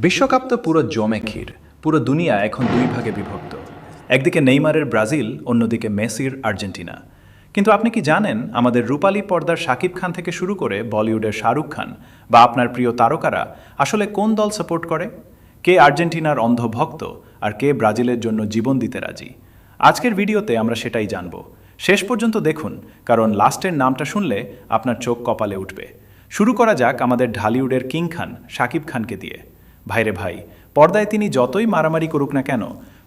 বিশ্বকাপ তো পুরো জমে ক্ষীর। পুরো দুনিয়া এখন দুই ভাগে বিভক্ত। একদিকে নেইমারের ব্রাজিল, অন্যদিকে মেসির আর্জেন্টিনা। কিন্তু আপনি কি জানেন আমাদের রূপালী পর্দার শাকিব খান থেকে শুরু করে বলিউডের শাহরুখ খান বা আপনার প্রিয় তারকারা আসলে কোন দল সাপোর্ট করে? কে আর্জেন্টিনার অন্ধ ভক্ত আর কে ব্রাজিলের জন্য জীবন দিতে রাজি? আজকের ভিডিওতে আমরা সেটাই জানব। শেষ পর্যন্ত দেখুন, কারণ লাস্টের নামটা শুনলে আপনার চোখ কপালে উঠবে। শুরু করা যাক আমাদের ঢালিউডের কিং খান শাকিব খানকে দিয়ে। ভাইরে ভাই, পর্দায় তিনি যতই মারামারি করুক না কেন,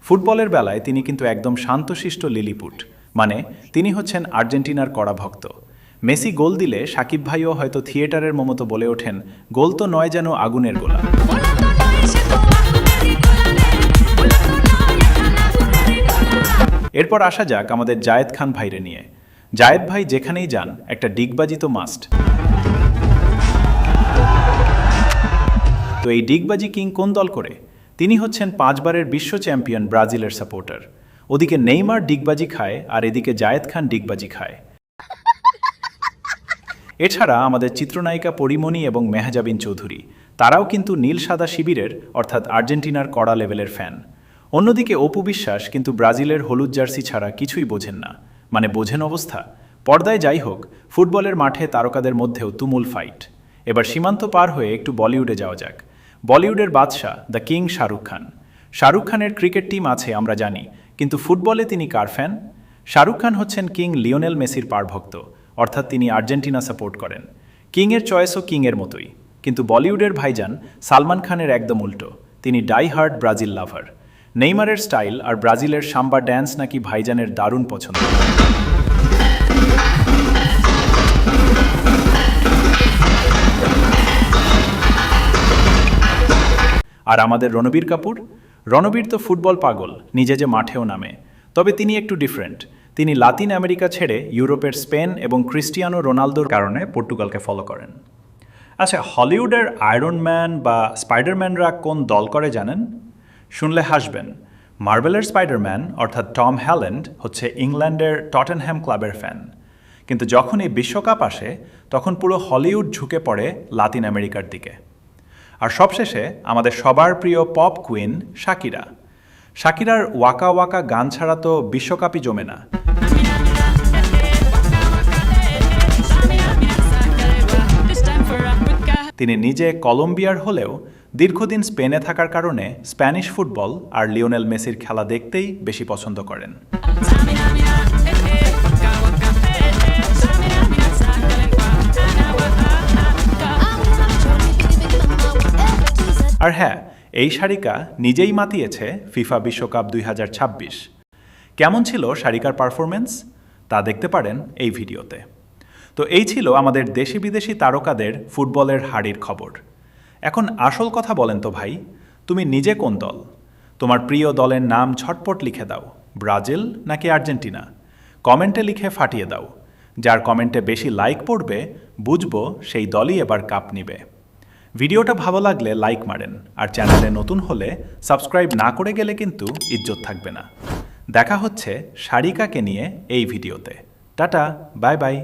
ফুটবলের বেলায় তিনি কিন্তু একদম শান্তশিষ্ট লিলিপুট। মানে তিনি হচ্ছেন আর্জেন্টিনার কড়া ভক্ত। মেসি গোল দিলে শাকিব ভাইও হয়তো থিয়েটারের মতো বলে ওঠেন, গোল তো নয় যেন আগুনের গোলা। এরপর আসা যাক আমাদের জায়েদ খান ভাইরে নিয়ে। জায়েদ ভাই যেখানেই যান একটা ডিগবাজি তো মাস্ট। তো এই ডিগবাজি কিং কোন দল করে? তিনি হচ্ছেন 5 বারের বিশ্ব চ্যাম্পিয়ন ব্রাজিলের সাপোর্টার। ওদিকে নেইমার ডিগবাজি খায় আর এদিকে জায়েদ খান ডিগবাজি খায়। এছাড়া আমাদের চিত্রনায়িকা পরিমণি এবং মেহজাবিন চৌধুরী, তারাও কিন্তু নীল সাদা শিবিরের অর্থাৎ আর্জেন্টিনার কড়া লেভেলের ফ্যান। অন্যদিকে অপু বিশ্বাস কিন্তু ব্রাজিলের হলুদ জার্সি ছাড়া কিছুই বোঝেন না। মানে বোঝেন অবস্থা। পর্দায় যাই হোক, ফুটবলের মাঠে তারকাদের মধ্যেও তুমুল ফাইট। এবার সীমান্ত পার হয়ে একটু বলিউডে যাওয়া যাক। বলিউডের বাদশা দ্য কিং শাহরুখ খান। শাহরুখ খানের ক্রিকেট টিম আছে আমরা জানি, কিন্তু ফুটবলে তিনি কার ফ্যান? শাহরুখ খান হচ্ছেন কিং লিওনেল মেসির পারভক্ত, অর্থাৎ তিনি আর্জেন্টিনা সাপোর্ট করেন। কিংয়ের চয়েসও কিংয়ের মতোই। কিন্তু বলিউডের ভাইজান সালমান খানের একদম উল্টো, তিনি ডাই হার্ড ব্রাজিল লাভার। নেইমারের স্টাইল আর ব্রাজিলের সাম্বা ড্যান্স নাকি ভাইজানের দারুণ পছন্দ। আর আমাদের রণবীর কাপুর? রণবীর তো ফুটবল পাগল, নিজে যে মাঠেও নামে। তবে তিনি একটু ডিফারেন্ট। তিনি লাতিন আমেরিকা ছেড়ে ইউরোপের স্পেন এবং ক্রিস্টিয়ানো রোনালদোর কারণে পর্তুগালকে ফলো করেন। আচ্ছা, হলিউডের আয়রন ম্যান বা স্পাইডারম্যানরা কোন দল করে জানেন? শুনলে হাসবেন। মার্ভেলের স্পাইডারম্যান অর্থাৎ টম হ্যাল্যান্ড হচ্ছে ইংল্যান্ডের টটেনহ্যাম ক্লাবের ফ্যান। কিন্তু যখন এই বিশ্বকাপ আসে তখন পুরো হলিউড ঝুঁকে পড়ে লাতিন আমেরিকার দিকে। আর সবশেষে আমাদের সবার প্রিয় পপ কুইন শাকিরা। শাকিরার ওয়াকা ওয়াকা গান ছাড়া তো বিশ্বকাপই জমে না। তিনি নিজে কলম্বিয়ার হলেও দীর্ঘদিন স্পেনে থাকার কারণে স্প্যানিশ ফুটবল আর লিওনেল মেসির খেলা দেখতেই বেশি পছন্দ করেন। আর হ্যাঁ, এই সারিকা নিজেই মাতিয়েছে ফিফা বিশ্বকাপ 2026। কেমন ছিল সারিকার পারফরমেন্স তা দেখতে পারেন এই ভিডিওতে। তো এই ছিল আমাদের দেশি বিদেশি তারকাদের ফুটবলের হাড়ির খবর। এখন আসল কথা বলেন তো ভাই, তুমি নিজে কোন দল? তোমার প্রিয় দলের নাম ঝটপট লিখে দাও, ব্রাজিল নাকি আর্জেন্টিনা? কমেন্টে লিখে ফাটিয়ে দাও। যার কমেন্টে বেশি লাইক পড়বে বুঝবো সেই দলই এবার কাপ নিবে। ভিডিওটা ভালো লাগলে লাইক মারেন, আর চ্যানেলে নতুন হলে সাবস্ক্রাইব না করে গেলে কিন্তু ইজ্জত থাকবে না। দেখা হচ্ছে সারিকাকে নিয়ে এই ভিডিওতে। Tata, bye bye.